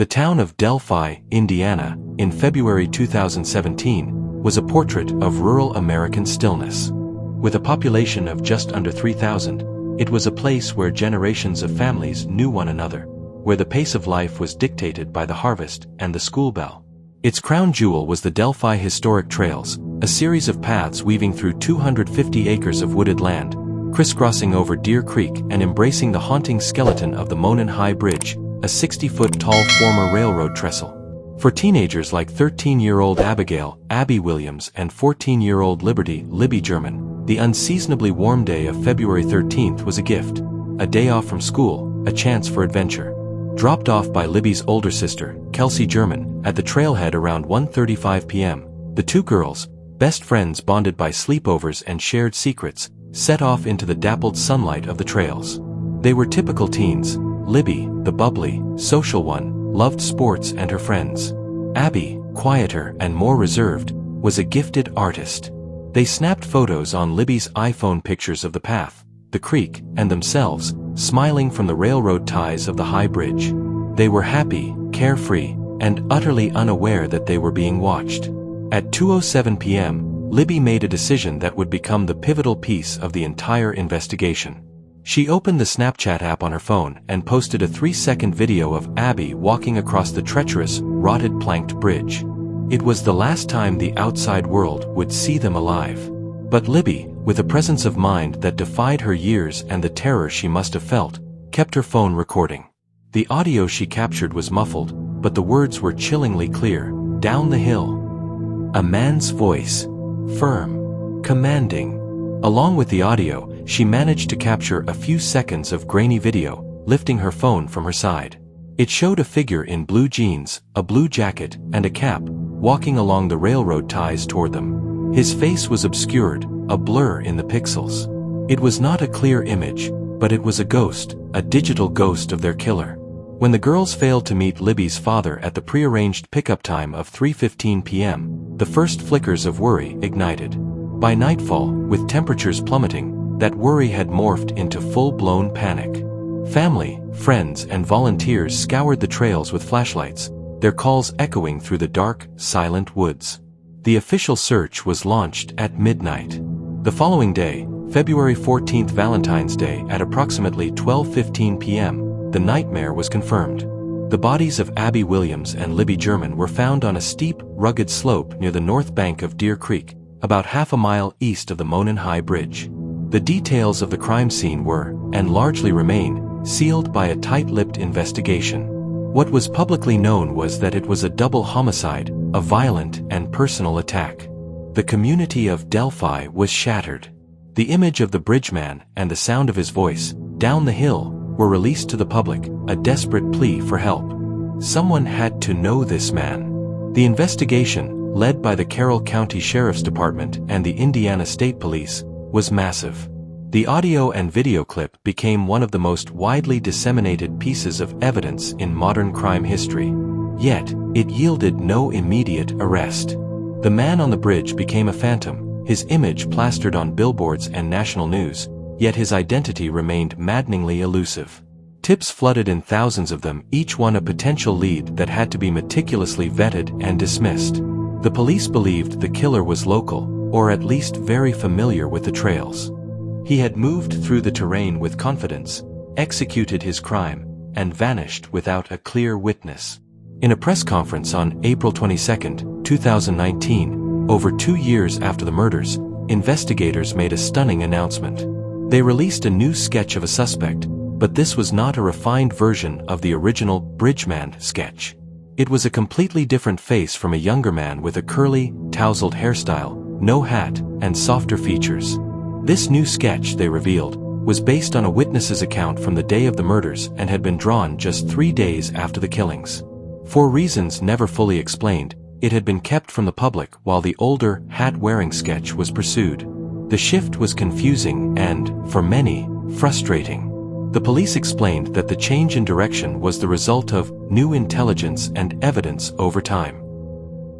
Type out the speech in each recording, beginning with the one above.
The town of Delphi, Indiana, in February 2017, was a portrait of rural American stillness. With a population of just under 3,000, it was a place where generations of families knew one another, where the pace of life was dictated by the harvest and the school bell. Its crown jewel was the Delphi Historic Trails, a series of paths weaving through 250 acres of wooded land, crisscrossing over Deer Creek and embracing the haunting skeleton of the Monon High Bridge, a 60-foot-tall former railroad trestle. For teenagers like 13-year-old Abigail, Abby Williams, and 14-year-old Libby German, the unseasonably warm day of February 13th was a gift, a day off from school, a chance for adventure. Dropped off by Libby's older sister, Kelsey German, at the trailhead around 1:35 p.m., the two girls, best friends bonded by sleepovers and shared secrets, set off into the dappled sunlight of the trails. They were typical teens. Libby, the bubbly, social one, loved sports and her friends. Abby, quieter and more reserved, was a gifted artist. They snapped photos on Libby's iPhone, pictures of the path, the creek, and themselves, smiling from the railroad ties of the high bridge. They were happy, carefree, and utterly unaware that they were being watched. At 2:07 p.m., Libby made a decision that would become the pivotal piece of the entire investigation. She opened the Snapchat app on her phone and posted a 3-second video of Abby walking across the treacherous, rotted planked bridge. It was the last time the outside world would see them alive. But Libby, with a presence of mind that defied her years and the terror she must have felt, kept her phone recording. The audio she captured was muffled, but the words were chillingly clear. Down the hill. A man's voice. Firm. Commanding. Along with the audio, she managed to capture a few seconds of grainy video, lifting her phone from her side. It showed a figure in blue jeans, a blue jacket, and a cap, walking along the railroad ties toward them. His face was obscured, a blur in the pixels. It was not a clear image, but it was a ghost, a digital ghost of their killer. When the girls failed to meet Libby's father at the prearranged pickup time of 3:15 p.m., the first flickers of worry ignited. By nightfall, with temperatures plummeting, that worry had morphed into full-blown panic. Family, friends, and volunteers scoured the trails with flashlights, their calls echoing through the dark, silent woods. The official search was launched at midnight. The following day, February 14th, Valentine's Day, at approximately 12:15 p.m., the nightmare was confirmed. The bodies of Abby Williams and Libby German were found on a steep, rugged slope near the north bank of Deer Creek, about half a mile east of the Monon High Bridge. The details of the crime scene were, and largely remain, sealed by a tight-lipped investigation. What was publicly known was that it was a double homicide, a violent and personal attack. The community of Delphi was shattered. The image of the bridgeman and the sound of his voice, down the hill, were released to the public, a desperate plea for help. Someone had to know this man. The investigation, led by the Carroll County Sheriff's Department and the Indiana State Police, was massive. The audio and video clip became one of the most widely disseminated pieces of evidence in modern crime history. Yet, it yielded no immediate arrest. The man on the bridge became a phantom, his image plastered on billboards and national news, yet his identity remained maddeningly elusive. Tips flooded in, thousands of them, each one a potential lead that had to be meticulously vetted and dismissed. The police believed the killer was local, or at least very familiar with the trails. He had moved through the terrain with confidence, executed his crime, and vanished without a clear witness. In a press conference on April 22, 2019, over 2 years after the murders, investigators made a stunning announcement. They released a new sketch of a suspect, but this was not a refined version of the original Bridgeman sketch. It was a completely different face from a younger man with a curly, tousled hairstyle, no hat, and softer features. This new sketch, they revealed, was based on a witness's account from the day of the murders and had been drawn just 3 days after the killings. For reasons never fully explained, it had been kept from the public while the older, hat-wearing sketch was pursued. The shift was confusing and, for many, frustrating. The police explained that the change in direction was the result of new intelligence and evidence over time.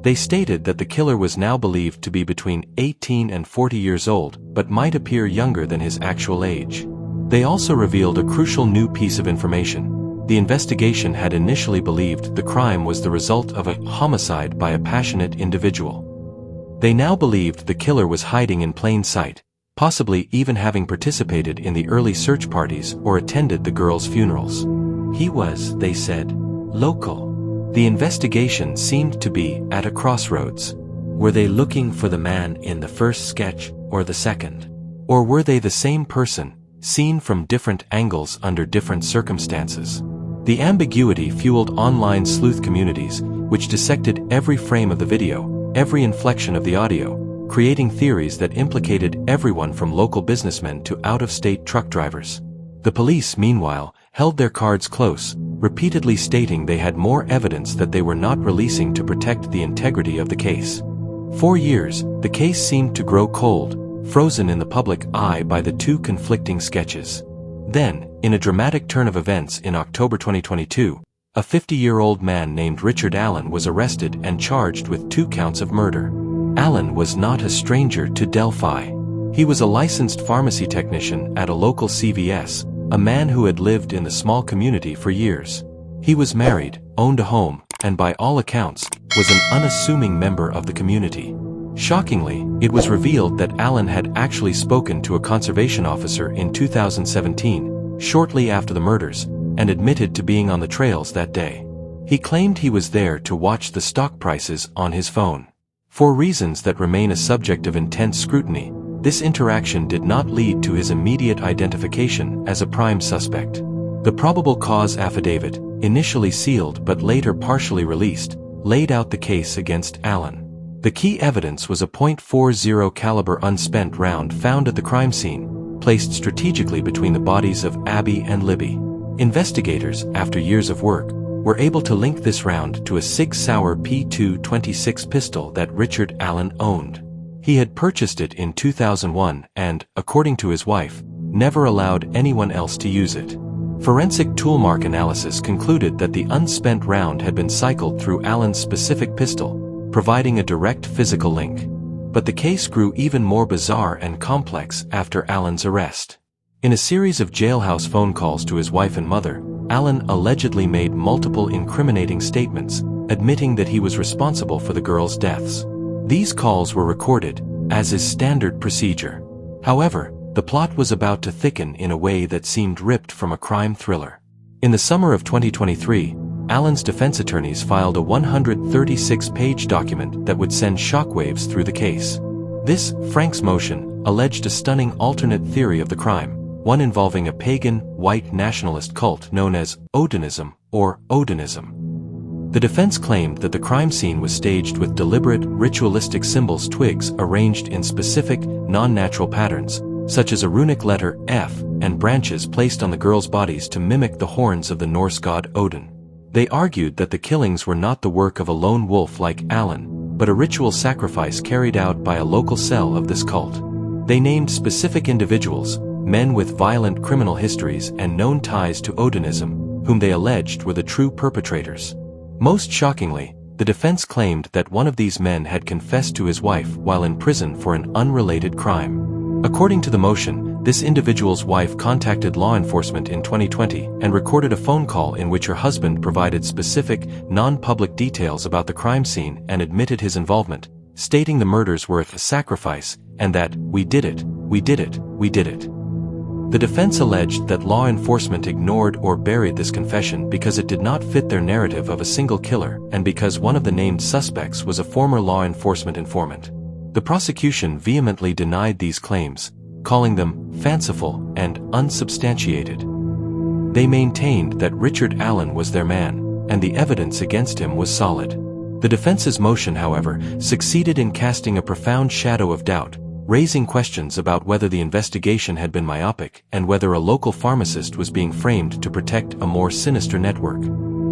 They stated that the killer was now believed to be between 18 and 40 years old, but might appear younger than his actual age. They also revealed a crucial new piece of information. the investigation had initially believed the crime was the result of a homicide by a passionate individual. They now believed the killer was hiding in plain sight, possibly even having participated in the early search parties or attended the girls' funerals. He was, they said, local. The investigation seemed to be at a crossroads. Were they looking for the man in the first sketch or the second? Or were they the same person, seen from different angles under different circumstances? The ambiguity fueled online sleuth communities, which dissected every frame of the video, every inflection of the audio, creating theories that implicated everyone from local businessmen to out-of-state truck drivers. The police, meanwhile, held their cards close, repeatedly stating they had more evidence that they were not releasing to protect the integrity of the case. For years, the case seemed to grow cold, frozen in the public eye by the two conflicting sketches. Then, in a dramatic turn of events in October 2022, a 50-year-old man named Richard Allen was arrested and charged with 2 counts of murder. Allen was not a stranger to Delphi. He was a licensed pharmacy technician at a local CVS, a man who had lived in the small community for years. He was married, owned a home, and by all accounts, was an unassuming member of the community. Shockingly, it was revealed that Allen had actually spoken to a conservation officer in 2017, shortly after the murders, and admitted to being on the trails that day. He claimed he was there to watch the stock prices on his phone. For reasons that remain a subject of intense scrutiny, this interaction did not lead to his immediate identification as a prime suspect. The probable cause affidavit, initially sealed but later partially released, laid out the case against Allen. The key evidence was a .40 caliber unspent round found at the crime scene, placed strategically between the bodies of Abby and Libby. Investigators, after years of work, were able to link this round to a Sig Sauer P226 pistol that Richard Allen owned. He had purchased it in 2001 and, according to his wife, never allowed anyone else to use it. Forensic toolmark analysis concluded that the unspent round had been cycled through Allen's specific pistol, providing a direct physical link. But the case grew even more bizarre and complex after Allen's arrest. In a series of jailhouse phone calls to his wife and mother, Allen allegedly made multiple incriminating statements, admitting that he was responsible for the girls' deaths. These calls were recorded, as is standard procedure. However, the plot was about to thicken in a way that seemed ripped from a crime thriller. In the summer of 2023, Allen's defense attorneys filed a 136-page document that would send shockwaves through the case. This, Frank's motion, alleged a stunning alternate theory of the crime, one involving a pagan, white nationalist cult known as Odinism or Odinism. The defense claimed that the crime scene was staged with deliberate, ritualistic symbols, twigs arranged in specific, non-natural patterns, such as a runic letter F, and branches placed on the girls' bodies to mimic the horns of the Norse god Odin. They argued that the killings were not the work of a lone wolf like Allen, but a ritual sacrifice carried out by a local cell of this cult. They named specific individuals, men with violent criminal histories and known ties to Odinism, whom they alleged were the true perpetrators. Most shockingly, the defense claimed that one of these men had confessed to his wife while in prison for an unrelated crime. According to the motion, this individual's wife contacted law enforcement in 2020 and recorded a phone call in which her husband provided specific, non-public details about the crime scene and admitted his involvement, stating the murders were a sacrifice and that, "We did it, we did it, we did it." The defense alleged that law enforcement ignored or buried this confession because it did not fit their narrative of a single killer and because one of the named suspects was a former law enforcement informant. The prosecution vehemently denied these claims, calling them fanciful and unsubstantiated. They maintained that Richard Allen was their man, and the evidence against him was solid. The defense's motion, however, succeeded in casting a profound shadow of doubt, raising questions about whether the investigation had been myopic and whether a local pharmacist was being framed to protect a more sinister network.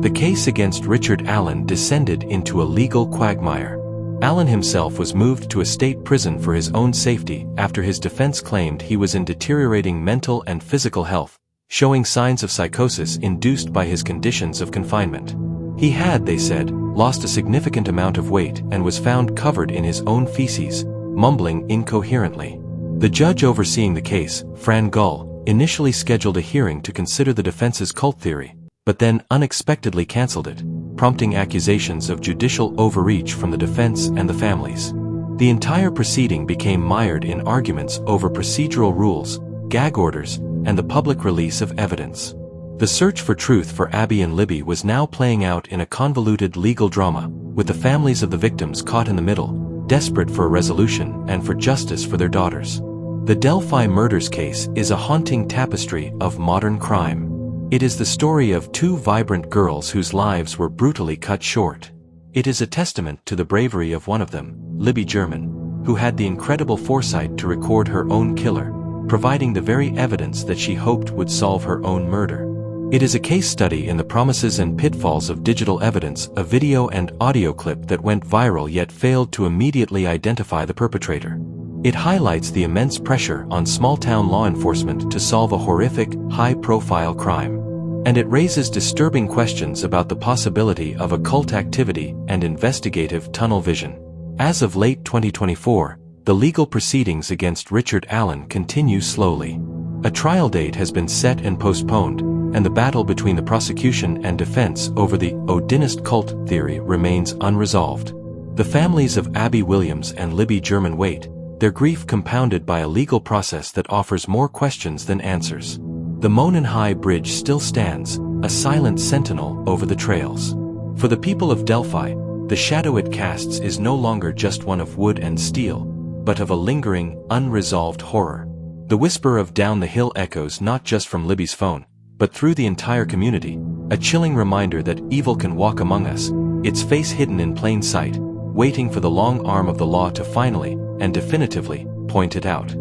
The case against Richard Allen descended into a legal quagmire. Allen himself was moved to a state prison for his own safety after his defense claimed he was in deteriorating mental and physical health, showing signs of psychosis induced by his conditions of confinement. He had, they said, lost a significant amount of weight and was found covered in his own feces, mumbling incoherently. The judge overseeing the case, Fran Gull, initially scheduled a hearing to consider the defense's cult theory, but then unexpectedly cancelled it, prompting accusations of judicial overreach from the defense and the families. The entire proceeding became mired in arguments over procedural rules, gag orders, and the public release of evidence. The search for truth for Abby and Libby was now playing out in a convoluted legal drama, with the families of the victims caught in the middle, desperate for a resolution and for justice for their daughters. The Delphi Murders case is a haunting tapestry of modern crime. It is the story of two vibrant girls whose lives were brutally cut short. It is a testament to the bravery of one of them, Libby German, who had the incredible foresight to record her own killer, providing the very evidence that she hoped would solve her own murder. It is a case study in the promises and pitfalls of digital evidence, a video and audio clip that went viral yet failed to immediately identify the perpetrator. It highlights the immense pressure on small-town law enforcement to solve a horrific, high-profile crime. And it raises disturbing questions about the possibility of occult activity and investigative tunnel vision. As of late 2024, the legal proceedings against Richard Allen continue slowly. A trial date has been set and postponed, and the battle between the prosecution and defense over the Odinist cult theory remains unresolved. The families of Abby Williams and Libby German wait, their grief compounded by a legal process that offers more questions than answers. The Monon High Bridge still stands, a silent sentinel over the trails. For the people of Delphi, the shadow it casts is no longer just one of wood and steel, but of a lingering, unresolved horror. The whisper of down the hill echoes not just from Libby's phone, but through the entire community, a chilling reminder that evil can walk among us, its face hidden in plain sight, waiting for the long arm of the law to finally, and definitively, point it out.